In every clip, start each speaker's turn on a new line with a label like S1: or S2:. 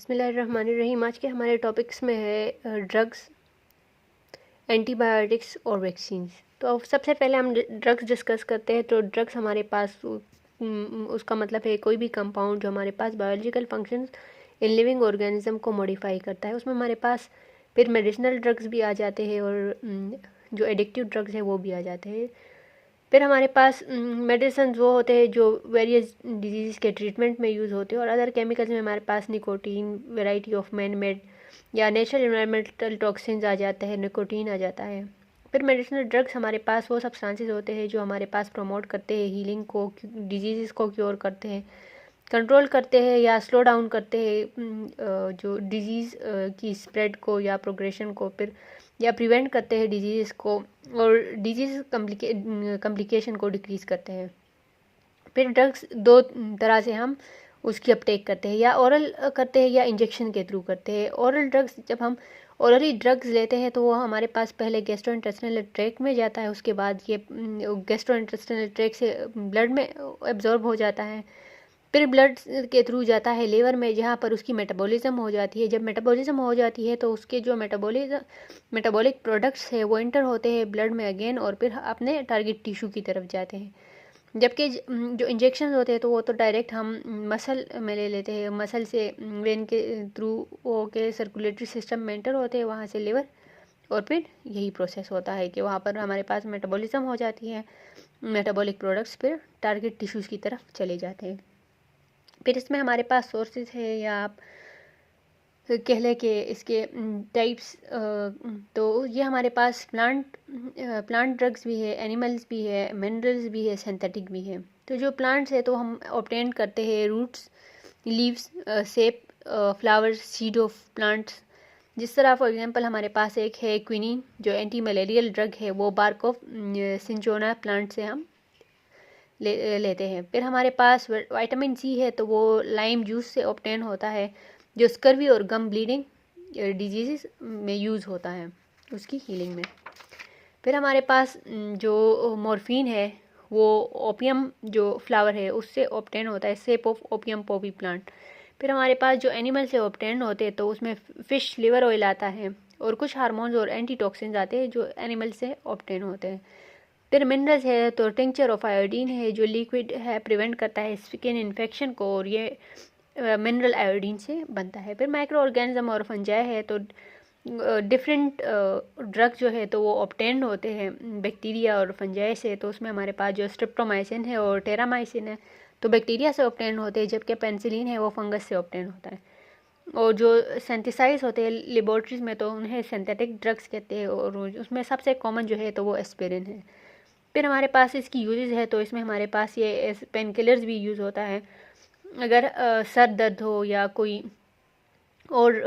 S1: बिस्मिल्लाहिर्रहमानिर्रहीम। आज के हमारे टॉपिक्स में है ड्रग्स, एंटीबायोटिक्स और वैक्सीन्स। तो सबसे पहले हम ड्रग्स डिस्कस करते हैं। तो ड्रग्स हमारे पास उसका मतलब है कोई भी कंपाउंड जो हमारे पास biological functions in living organism को मॉडिफाई करता है। उसमें हमारे पास फिर मेडिसिनल ड्रग्स भी आ जाते हैं और जो एडिक्टिव ड्रग्स है वो भी आ जाते हैं। फिर हमारे पास मेडिसिन वो होते हैं जो वेरियस डिजीज़ के ट्रीटमेंट में यूज़ होते हैं, और अदर केमिकल्स में हमारे पास nicotine, variety of man made या नेचुरल इन्वायरमेंटल टॉक्सिन्स आ जाते हैं, निकोटीन आ जाता है। फिर मेडिसिनल ड्रग्स हमारे पास वो सब्सटेंसेस होते हैं जो हमारे पास प्रमोट करते हैं हीलिंग को, डिजीज़ को क्योर करते हैं, कंट्रोल करते हैं या स्लो डाउन करते हैं जो डिजीज़ की स्प्रेड को या प्रोग्रेशन को, फिर या प्रिवेंट करते हैं डिजीज़ को, और डिजीज़ कम्प्लिकेशन को डिक्रीज़ करते हैं। फिर ड्रग्स दो तरह से हम उसकी अपटेक करते हैं, या ओरल करते हैं या इंजेक्शन के थ्रू करते हैं। ओरल ड्रग्स, जब हम ओरली ड्रग्स लेते हैं तो वो हमारे पास पहले गैस्ट्रोइंटेस्टिनल ट्रैक्ट में जाता है, उसके बाद ये गैस्ट्रोइंटेस्टिनल ट्रैक्ट से ब्लड में एब्जॉर्ब हो जाता है, फिर ब्लड के थ्रू जाता है लीवर में, जहाँ पर उसकी मेटाबॉलिज्म हो जाती है। जब मेटाबॉलिज्म हो जाती है तो उसके जो मेटाबॉलिक प्रोडक्ट्स है वो इंटर होते हैं ब्लड में अगेन, और फिर अपने टारगेट टिश्यू की तरफ जाते हैं। जबकि जो इंजेक्शन होते हैं तो वो तो डायरेक्ट हम मसल में ले लेते हैं, मसल से वेन के थ्रू वो के सर्कुलेटरी सिस्टम में एंटर होते हैं, वहाँ से लिवर, और फिर यही प्रोसेस होता है कि वहाँ पर हमारे पास मेटाबॉलिज्म हो जाती है, मेटाबॉलिक प्रोडक्ट्स फिर टारगेट टिश्यूज़ की तरफ चले जाते हैं। फिर इसमें हमारे पास सोर्सेज है, या आप कह लें कि इसके टाइप्स। तो ये हमारे पास प्लांट ड्रग्स भी है, एनिमल्स भी है, मिनरल्स भी है, सिंथेटिक भी है। तो जो प्लांट्स है तो हम ऑब्टेन करते हैं roots, leaves, sap, flowers, seed of plants. जिस तरह फॉर एग्जांपल हमारे पास एक है क्विनीन जो एंटी मलेरियल ड्रग है, वो बार्क ऑफ सिंचोना प्लांट से हम लेते हैं। फिर हमारे पास विटामिन सी है तो वो लाइम जूस से ऑब्टेन होता है, जो स्कर्वी और गम ब्लीडिंग डिजीज़ में यूज़ होता है उसकी हीलिंग में। फिर हमारे पास जो मॉर्फिन है वो ओपियम जो फ्लावर है उससे ऑब्टेन होता है, shape of opium Poppy plant. फिर हमारे पास जो एनिमल से ऑब्टेन होते हैं तो उसमें फ़िश लिवर ऑयल आता है, और कुछ हार्मोन्स और एंटीटॉक्सिन्स आते हैं जो एनिमल से ऑब्टेन होते हैं। फिर मिनरल्स है तो टिंचर ऑफ आयोडीन है जो लिक्विड है, प्रिवेंट करता है स्किन इन्फेक्शन को, और ये मिनरल आयोडीन से बनता है। फिर माइक्रो ऑर्गेनिज्म और फंजाई है तो डिफरेंट ड्रग जो है तो वो ऑब्टेन होते हैं बैक्टीरिया और फंजाई से। तो उसमें हमारे पास जो स्ट्रिप्टोमाइसिन है और टेरामाइसिन है तो बैक्टीरिया से ऑब्टेन होते हैं, जबकि पेनिसिलिन है वो फंगस से ऑब्टेन होता है। और जो सिंथेसाइज होते हैं लेबोरेटरीज में तो उन्हें सिंथेटिक ड्रग्स कहते हैं, और उसमें सबसे कॉमन जो है तो वो एस्पिरिन है। फिर हमारे पास इसकी यूजेस है तो इसमें हमारे पास ये पेन किलर्स भी यूज़ होता है। अगर सर दर्द हो या कोई और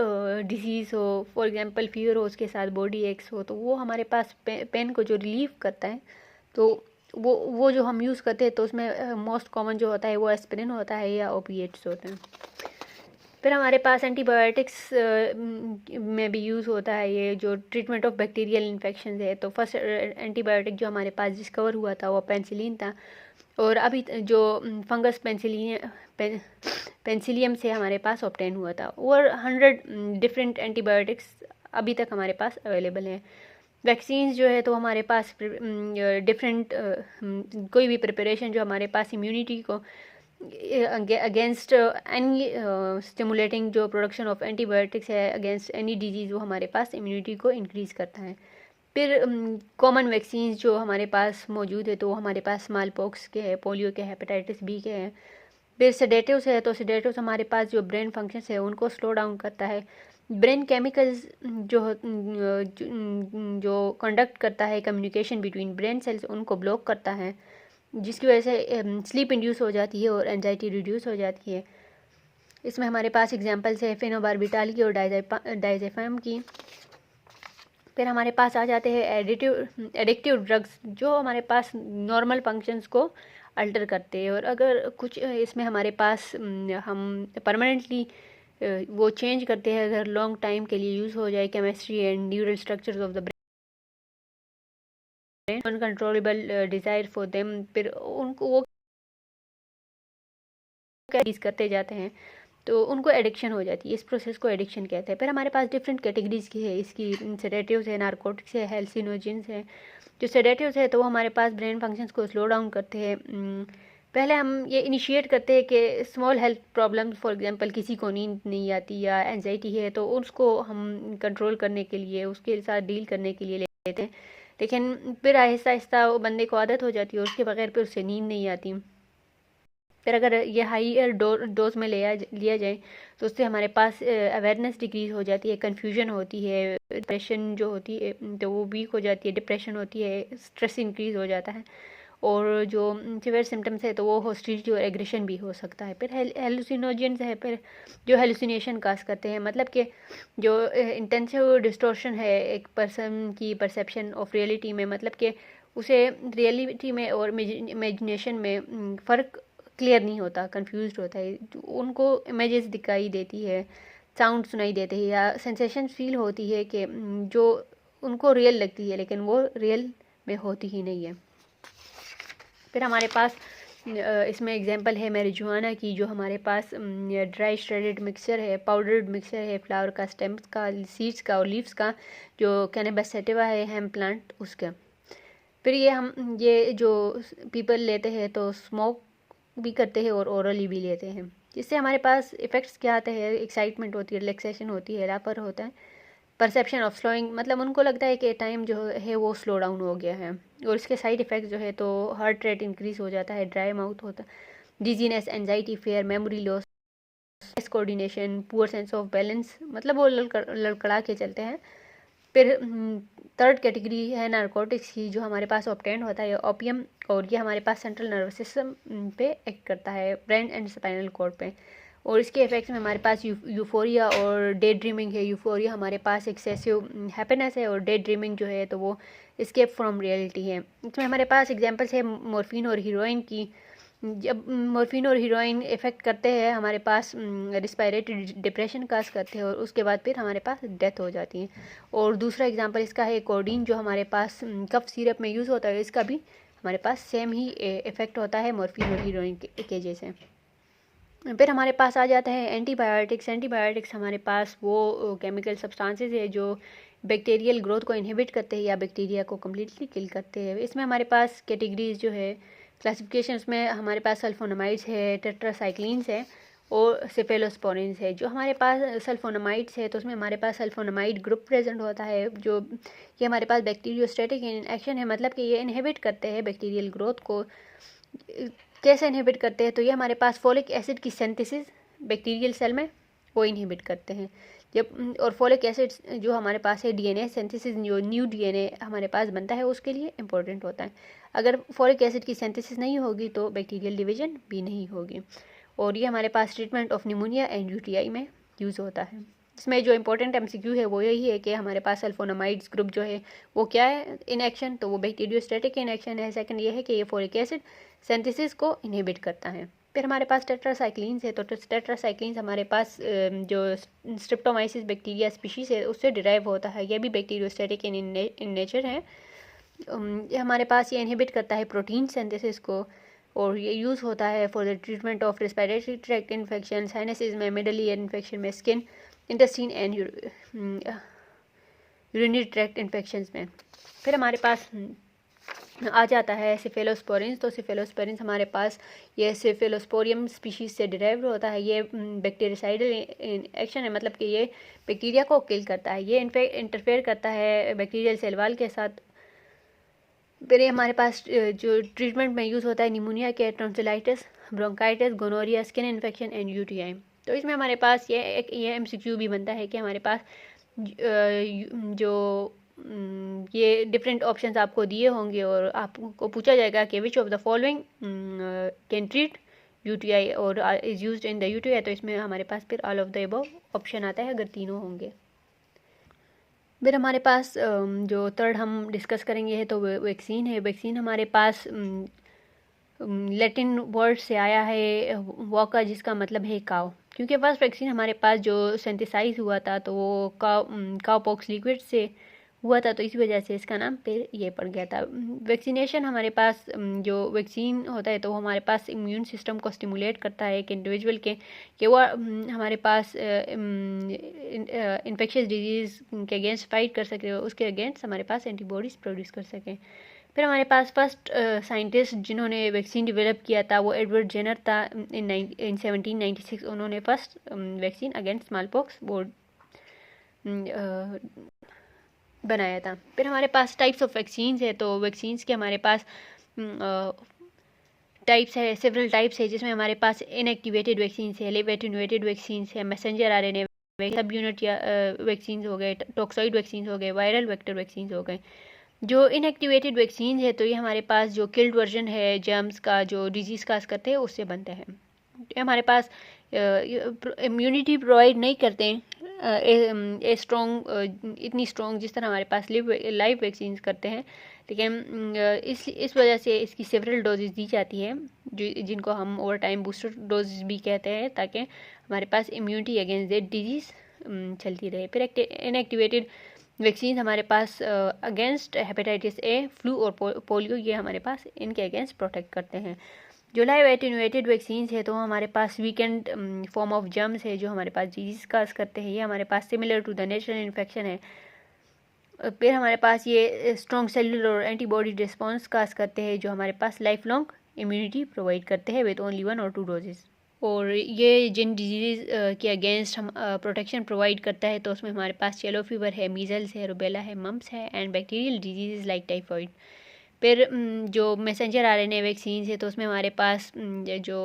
S1: डिजीज़ हो, फॉर एग्जांपल फीवर हो, उसके साथ बॉडी एक्स हो, तो वो हमारे पास पेन को जो रिलीव करता है तो वो जो हम यूज़ करते हैं तो उसमें मोस्ट कॉमन जो होता है वो एस्पिरिन होता है या ओपिएट्स होते हैं। फिर हमारे पास एंटीबायोटिक्स में भी यूज़ होता है ये जो ट्रीटमेंट ऑफ बैक्टीरियल इन्फेक्शन है। तो फर्स्ट एंटीबायोटिक जो हमारे पास डिस्कवर हुआ था वो पेनिसिलिन था, और अभी जो फंगस पेनिसिलियम से हमारे पास ऑब्टेन हुआ था, और 100 डिफरेंट एंटीबायोटिक्स अभी तक हमारे पास अवेलेबल हैं। वैक्सीन्स जो है तो हमारे पास डिफरेंट कोई भी प्रिपरेशन जो हमारे पास इम्यूनिटी को अगेंस्ट एनी स्टिमुलेटिंग जो प्रोडक्शन ऑफ एंटीबायोटिक्स है अगेंस्ट एनी डिजीज़, वो हमारे पास इम्यूनिटी को इंक्रीज़ करता है। फिर कॉमन वैक्सीन्स जो हमारे पास मौजूद है तो वो हमारे पास स्मॉल पॉक्स के हैं, पोलियो के, हेपेटाइटिस बी के हैं। फिर सेडेटिव्स है तो सेडेटिव्स हमारे पास जो ब्रेन फंक्शंस है उनको स्लो डाउन करता है। ब्रेन केमिकल्स जो कंडक्ट करता है कम्युनिकेशन बिटवीन ब्रेन सेल्स उनको ब्लॉक करता है, जिसकी वजह से स्लीप इंड्यूस हो जाती है और एंजाइटी रिड्यूस हो जाती है। इसमें हमारे पास एग्जांपल्स है फेनोबारबिटाल की और डायजेपाम की। फिर हमारे पास आ जाते हैं एडिक्टिव ड्रग्स जो हमारे पास नॉर्मल फंक्शंस को अल्टर करते हैं, और अगर कुछ इसमें हमारे पास हम परमानेंटली वो चेंज करते हैं अगर लॉन्ग टाइम के लिए यूज़ हो जाए, chemistry and neural structures of the brain, uncontrollable desire for them, फिर उनको वो यूज़ करते जाते हैं। तो उनको एडिक्शन हो जाती है। इस प्रोसेस को एडिक्शन कहते हैं। फिर हमारे पास डिफरेंट कैटेगरीज की है इसकी, सेडेटिव्स है, नारकोटिक्स है, हेल्सिनोजेंस है। जो सेडेटिव्स है तो वो हमारे पास ब्रेन फंक्शंस को स्लो डाउन करते हैं। पहले हम ये इनिशिएट करते हैं कि small health problems, for example किसी को नींद नहीं आती या एंजाइटी है तो उसको हम कंट्रोल करने के लिए, उसके साथ डील करने के लिए लेते हैं। लेकिन फिर आहिस्ता आहिस्ता वो बंदे को आदत हो जाती है, उसके बगैर फिर उससे नींद नहीं आती। फिर अगर ये हाई डोज में लिया जाए तो उससे हमारे पास अवेयरनेस डिक्रीज हो जाती है, कन्फ्यूजन होती है, डिप्रेशन जो होती है तो वो वीक हो जाती है, डिप्रेशन होती है, स्ट्रेस इंक्रीज हो जाता है, और जो सिवियर सिम्टम्स है तो वो हॉस्टिलिटी और एग्रेशन भी हो सकता है। फिर हेलुसिनोजेंस है, फिर जो हेलुसिनेशन काज करते हैं, मतलब कि जो इंटेंसिव डिस्टोर्शन है एक पर्सन की परसेप्शन ऑफ रियलिटी में, मतलब कि उसे रियलिटी में और इमेजिनेशन में फ़र्क क्लियर नहीं होता, कंफ्यूज होता है, उनको इमेजेस दिखाई देती है, साउंड सुनाई देते हैं या सेंसेशन फील होती है कि जो उनको रियल लगती है लेकिन वो रियल में होती ही नहीं है। फिर हमारे पास इसमें एग्जांपल है मैरिजुआना की, जो हमारे पास ड्राई श्रेडेड मिक्सचर है, पाउडर्ड मिक्सचर है फ्लावर का, स्टेम्स का, सीड्स का और लीव्स का, जो कैनबिस सैटिवा है हेम प्लांट उसका। फिर ये जो पीपल लेते हैं तो स्मोक भी करते हैं और ओरली भी लेते हैं, जिससे हमारे पास इफ़ेक्ट्स क्या आते हैं, एक्साइटमेंट होती है, रिलैक्सेशन होती है, रैपर होता है, परसेप्शन ऑफ स्लोइंग, मतलब उनको लगता है कि टाइम जो है वो स्लो डाउन हो गया है। और इसके साइड इफ़ेक्ट्स जो है तो हार्ट रेट इंक्रीज़ हो जाता है, ड्राई माउथ होता है, dizziness, anxiety, fair, memory loss, coordination, poor sense of balance, मतलब वो लड़खड़ा के चलते हैं। फिर थर्ड कैटेगरी है नारकोटिक्स की, जो हमारे पास ऑब्टेन होता है ओपियम, और ये हमारे पास सेंट्रल नर्वस सिस्टम पे एक्ट करता है, ब्रेन एंड स्पाइनल कॉर्ड पे, और इसके इफेक्ट्स में हमारे पास यूफोरिया और डे ड्रीमिंग है। यूफोरिया हमारे पास एक्सेसिव हैप्पीनेस है, और डे ड्रीमिंग जो है तो वो एस्केप फ्रॉम रियलिटी है। इसमें हमारे पास एग्जांपल्स है मॉर्फिन और हीरोइन की। जब मॉर्फिन और हीरोइन इफ़ेक्ट करते हैं हमारे पास रिस्पायरेटरी डिप्रेशन काज करते हैं, और उसके बाद फिर हमारे पास डेथ हो जाती है। और दूसरा एग्जांपल इसका है कोडीन, जो हमारे पास कफ सिरप में यूज़ होता है, इसका भी हमारे पास सेम ही इफ़ेक्ट होता है मॉर्फिन और हीरोइन के जैसे। फिर हमारे पास आ जाता है एंटीबायोटिक्स। एंटीबायोटिक्स हमारे पास वो केमिकल सब्सटेंसेस है जो बैक्टीरियल ग्रोथ को इनहिबिट करते हैं या बैक्टीरिया को कम्प्लीटली किल करते हैं। इसमें हमारे पास कैटेगरीज जो है, क्लासिफिकेशन में हमारे पास सल्फोनामाइड्स है, टेट्रासाइक्लिन्स है और सेफेलोस्पोरिन्स है। जो हमारे पास सल्फोनामाइड्स है तो उसमें हमारे पास सल्फोनामाइड ग्रुप प्रेजेंट होता है, जो ये हमारे पास बैक्टीरियोस्टैटिक इन एक्शन है, मतलब कि ये इनहिबिट करते हैं बैक्टीरियल ग्रोथ को। कैसे इनहिबिट करते हैं, तो ये हमारे पास फोलिक एसिड की सिंथेसिस बैक्टीरियल सेल में वो इनहिबिट करते हैं। जब और फोलिक एसिड जो हमारे पास है डीएनए सिंथेसिस, जो न्यू डीएनए हमारे पास बनता है उसके लिए इम्पोर्टेंट होता है। अगर फोलिक एसिड की सिंथेसिस नहीं होगी तो बैक्टीरियल डिवीजन भी नहीं होगी। और ये हमारे पास treatment of pneumonia and UTI में यूज़ होता है। इसमें जो इंपॉर्टेंट एमसीक्यू है वो यही है कि हमारे पास सल्फोनामाइड्स ग्रुप जो है वो क्या है इन एक्शन, तो वो बैक्टीरियोस्टैटिक इन एक्शन है। सेकंड ये है कि ये फोलिक एसिड सिंथेसिस को इनहिबिट करता है। फिर हमारे पास टेट्रासाइक्लिन्स है, तो टेट्रासाइक्लिन्स हमारे पास जो स्ट्रिप्टोमाइसिस बैक्टीरिया स्पीशीज़ है उससे डिराइव होता है, यह भी बैक्टीरियोस्टैटिक इन नेचर है। हमारे पास ये इनहिबिट करता है प्रोटीन सिंथेसिस को, और ये यूज़ होता है for the treatment of respiratory tract infection, sinuses में, मिडल ईयर इन्फेक्शन में, skin, intestine and urinary tract infections में। फिर हमारे पास आ जाता है सिफेलोस्पोरिन्स। तो सिफेलोस्पोरिन्स हमारे पास ये सिफेलोस्पोरियम स्पीशीज़ से डिराइव्ड होता है। ये बैक्टीरिसाइडल एक्शन है, मतलब कि ये बैक्टीरिया को किल करता है, ये इंटरफेयर करता है बैक्टीरियल सेल वॉल के साथ। फिर ये हमारे पास जो ट्रीटमेंट में यूज़ होता है निमोनिया के, tonsillitis, bronchitis, gonorrhoea, skin infection and UTI. तो इसमें हमारे पास ये एमसीक्यू भी बनता है कि हमारे पास जो ये डिफरेंट ऑप्शंस आपको दिए होंगे और आपको पूछा जाएगा कि which of the following can treat UTI और is used in the UTI, तो इसमें हमारे पास फिर all of the above option आता है अगर तीनों होंगे। फिर हमारे पास जो थर्ड हम डिस्कस करेंगे है तो वैक्सीन है। वैक्सीन हमारे पास लैटिन वर्ड से आया है वॉका, जिसका मतलब है काव, क्योंकि फर्स्ट वैक्सीन हमारे पास जो सिंथेसाइज हुआ था तो वो काव पॉक्स लिक्विड से हुआ था, तो इसी वजह से इसका नाम फिर ये पड़ गया था। वैक्सीनेशन हमारे पास जो वैक्सीन होता है तो वो हमारे पास इम्यून सिस्टम को स्टिमुलेट करता है एक इंडिविजुअल के कि वो हमारे पास इन्फेक्शियस डिजीज़ के अगेंस्ट फाइट कर सके, उसके अगेंस्ट हमारे पास एंटीबॉडीज़ प्रोड्यूस कर सकें। फिर हमारे पास फर्स्ट साइंटिस्ट जिन्होंने वैक्सीन डेवलप किया था वो एडवर्ड जेनर था इन 1796। उन्होंने फर्स्ट वैक्सीन अगेंस्ट स्मॉलपॉक्स वो बनाया था। फिर हमारे पास टाइप्स ऑफ वैक्सीन्स है, तो वैक्सीन्स के हमारे पास टाइप्स है, सेवरल टाइप्स है, जिसमें हमारे पास इनएक्टिवेटेड वैक्सीन्स है, लिव एटेन्यूएटेड वैक्सीन्स है, मैसेंजर आरएनए सब यूनिट या वैक्सीन्स हो गए, टॉक्सॉइड वैक्सीन्स हो गए, वायरल वेक्टर वैक्सीन्स हो गए। जो इनएक्टिवेटेड वैक्सीन है तो ये हमारे पास जो किल्ड वर्जन है जर्म्स का जो डिजीज़ काज करते हैं उससे बनते हैं। हमारे पास इम्यूनिटी प्रोवाइड नहीं करते हैं इतनी स्ट्रॉन्ग जिस तरह हमारे पास लाइव वैक्सीन करते हैं, लेकिन इस वजह से इसकी सेवरल डोजेज दी जाती है जिनको हम ओवर टाइम बूस्टर डोज भी कहते हैं, ताकि हमारे पास इम्यूनिटी अगेंस्ट दैट डिजीज़ चलती रहे। फिर इनएक्टिवेटेड वैक्सीन हमारे पास अगेंस्ट हेपेटाइटिस ए, फ्लू और पोलियो, ये हमारे पास इनके अगेंस्ट प्रोटेक्ट करते हैं। जो लाइव एटेन्यूएटेड वैक्सीन्स है तो हमारे पास वीकेंड फॉर्म ऑफ जर्म्स है जो हमारे पास डिजीज़ काज करते हैं, ये हमारे पास similar to the natural infection है। फिर हमारे पास ये स्ट्रॉन्ग सेलुलर और एंटीबॉडी रिस्पॉन्स काज करते हैं जो हमारे पास लाइफ लॉन्ग इम्यूनिटी प्रोवाइड करते हैं विद ओनली 1 or 2 डोजेज़। और ये जिन डिजीज़ के अगेंस्ट हम प्रोटेक्शन प्रोवाइड करता है तो उसमें हमारे पास येलो फीवर है, मीज़ल्स है, रुबेला है, मम्स है and bacterial disease like typhoid. फिर जो मैसेंजर आरएनए वैक्सीन है तो उसमें हमारे पास जो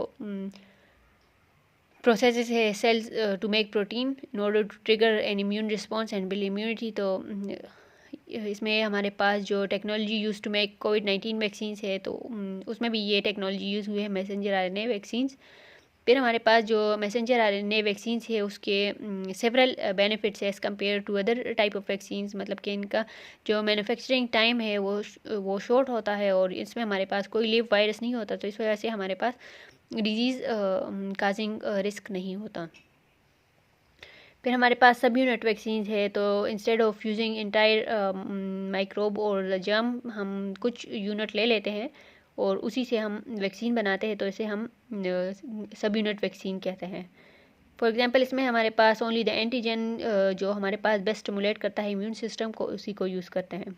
S1: प्रोसेस है cells to make protein in order to trigger an immune response and build immunity. तो इसमें हमारे पास जो टेक्नोलॉजी यूज़ टू मेक कोविड-19 वैक्सीन है तो उसमें भी ये टेक्नोलॉजी यूज़ हुई है मैसेंजर आरएनए वैक्सीन। फिर हमारे पास जो मैसेंजर आरएनए वैक्सीन है उसके सेवरल बेनिफिट्स है as compare to other type of vaccines, मतलब कि इनका जो मैन्युफैक्चरिंग टाइम है वो शॉर्ट होता है और इसमें हमारे पास कोई लिव वायरस नहीं होता, तो इस वजह से हमारे पास डिजीज़ काजिंग रिस्क नहीं होता। फिर हमारे पास सब यूनिट वैक्सीन है, तो instead of using entire microbe और जर्म हम कुछ यूनिट ले लेते हैं और उसी से हम वैक्सीन बनाते हैं, तो इसे हम सब यूनिट वैक्सीन कहते हैं। फॉर एग्जांपल इसमें हमारे पास ओनली द एंटीजन जो हमारे पास बेस्ट स्टिमुलेट करता है इम्यून सिस्टम को, उसी को यूज़ करते हैं।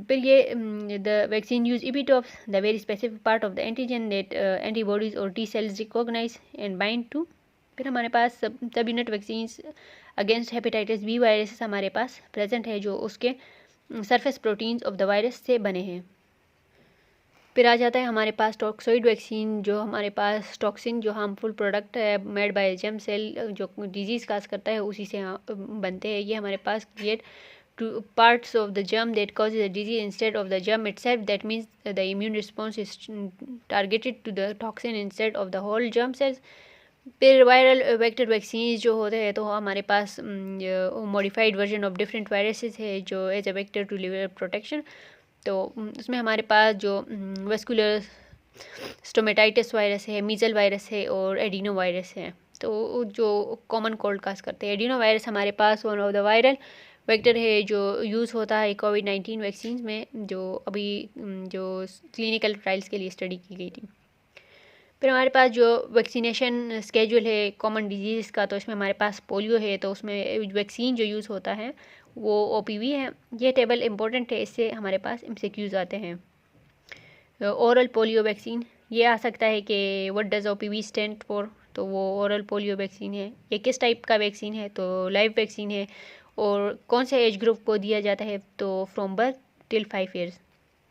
S1: फिर ये the vaccine use epitopes the very specific part of the antigen that antibodies और T cells recognise and bind to. फिर हमारे पास subunit vaccine against hepatitis B virus हमारे पास प्रेजेंट है जो उसके surface proteins of the virus से बने हैं। फिर आ जाता है हमारे पास टॉक्सॉइड वैक्सीन, जो हमारे पास टॉक्सिन जो हार्मफुल प्रोडक्ट है मेड बाय जर्म सेल जो डिजीज़ काज करता है उसी से बनते हैं। ये हमारे पास create two parts of the germ that causes the disease instead of the germ itself, that means the immune response is targeted to the toxin instead of the whole germ cells. फिर viral vector vaccine जो होते हैं तो हमारे पास modified version of different viruses है जो as a vector to liver protection. तो उसमें हमारे पास जो वेस्कुलर स्टोमेटाइटिस वायरस है, मीजल वायरस है और एडिनो वायरस है, तो जो कॉमन कोल्ड काज करते हैं। एडिनो वायरस हमारे पास one of the viral vector है जो यूज़ होता है कोविड-19 वैक्सीन में, जो अभी जो क्लिनिकल ट्रायल्स के लिए स्टडी की गई थी। फिर हमारे पास जो वैक्सीनेशन स्केड्यूल है कॉमन डिजीज़ का, तो इसमें हमारे पास पोलियो है, तो उसमें वैक्सीन जो यूज़ होता है वो OPV है। ये टेबल इम्पोर्टेंट है, इससे हमारे पास MCQs आते हैं। ओरल पोलियो वैक्सीन ये आ सकता है कि what does OPV stand for, तो वो ओरल पोलियो वैक्सीन है। ये किस टाइप का वैक्सीन है, तो लाइव वैक्सीन है और कौन से एज ग्रुप को दिया जाता है, तो फ्रॉम बर्थ टिल 5 years।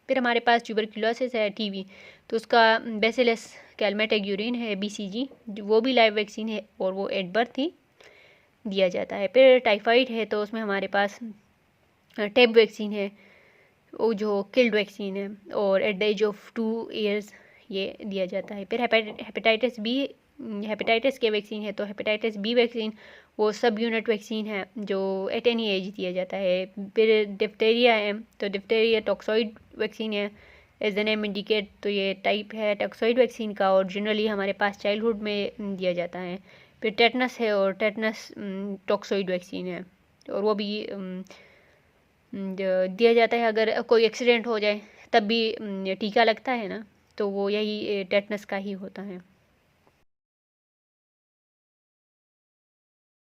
S1: फिर हमारे पास ट्यूबरक्लोसिस है TB, तो उसका बेसिलस कैलमेटोग्यूरिन है BCG, वो भी लाइव वैक्सीन है और वो एट बर्थ ही दिया जाता है। फिर टाइफाइड है, तो उसमें हमारे पास टेब वैक्सीन है वो जो किल्ड वैक्सीन है और at the age of 2 years ये दिया जाता है। फिर हेपेटाइटिस बी, हेपेटाइटिस के वैक्सीन है, तो हेपेटाइटिस बी वैक्सीन वो सब यूनिट वैक्सीन है जो एट एनी एज दिया जाता है। फिर डिप्थीरिया है, तो डिप्थीरिया टॉक्सॉइड वैक्सीन है एज द नेम इंडिकेट, तो ये टाइप है टॉक्सॉइड वैक्सीन का और जनरली हमारे पास चाइल्डहुड में दिया जाता है। फिर टेटनस है और टेटनस टॉक्सॉइड वैक्सीन है। और वो भी दिया जाता है अगर कोई एक्सीडेंट हो जाए तब भी टीका लगता है ना, तो वो यही टेटनस का ही होता है।